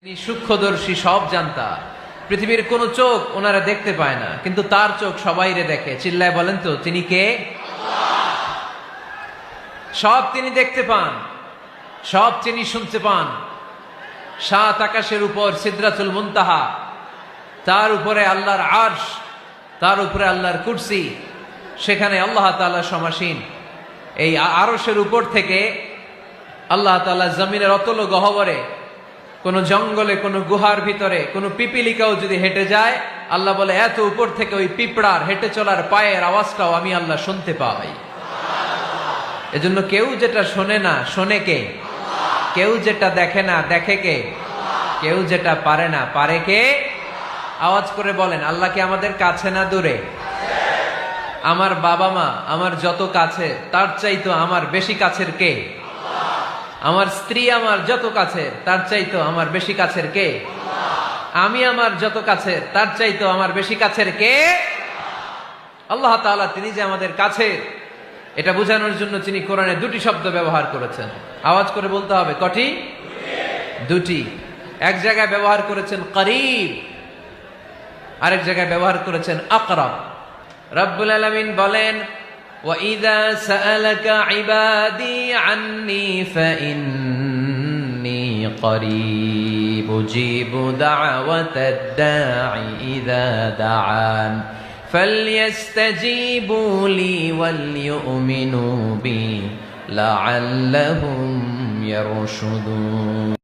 তিনি সূক্ষ্মদর্শী, সব জানতা। পৃথিবীর কোন চোখ ওনারা দেখতে পায় না, কিন্তু তার চোখ সবাইরে দেখে। চিল্লায় বলেন তো তিনি কে? সব তিনি দেখতে পান, সব তিনি শুনতে পান। সাত আকাশের উপর সিদরাতুল মুনতাহা, তার উপরে আল্লাহর আরশ, তার উপরে আল্লাহর কুরসি, সেখানে আল্লাহ তাআলা সমাসীন। এই আরশের উপর থেকে আল্লাহ তাআলা জমিনের অতল গহ্বরে, কোন জঙ্গলে, কোন গুহার ভিতরে কোন পিপিলিকাও যদি হেঁটে যায়, আল্লাহ বলে এত উপর থেকে ওই পিঁপড়ার হেঁটে চলার পায়ের আওয়াজটাও আমি আল্লাহ শুনতে পাই। এজন্য কেউ যেটা শোনে না, শোনে কে? কেউ যেটা দেখে না, দেখে কে? কেউ যেটা পারে না, পারে কে? আওয়াজ করে বলেন, আল্লাহ কি আমাদের কাছে না দূরে? আমার বাবা মা আমার যত কাছে, তার চাইতো আমার বেশি কাছের কে? আমার স্ত্রী আমার যত কাছে, তার চাইতো আমার বেশি কাছের কে? আমি আমার যত কাছে, তার চাইতো আমার বেশি কাছের কে? আল্লাহ তাআলা তিনি যে আমাদের কাছে, এটা বোঝানোর জন্য তিনি কোরআনে দুটি শব্দ ব্যবহার করেছেন। আওয়াজ করে বলতে হবে, কটি? দুটি। এক জায়গায় ব্যবহার করেছেন করিব, আরেক জায়গায় ব্যবহার করেছেন আকরাব। রব্বুল আলামিন বলেন, وَإِذَا سَأَلَكَ عِبَادِي عَنِّي فَإِنِّي قَرِيبٌ أُجِيبُ دَعْوَةَ الدَّاعِ إِذَا دَعَانِ فَلْيَسْتَجِيبُوا لِي وَلْيُؤْمِنُوا بِي لَعَلَّهُمْ يَرْشُدُونَ।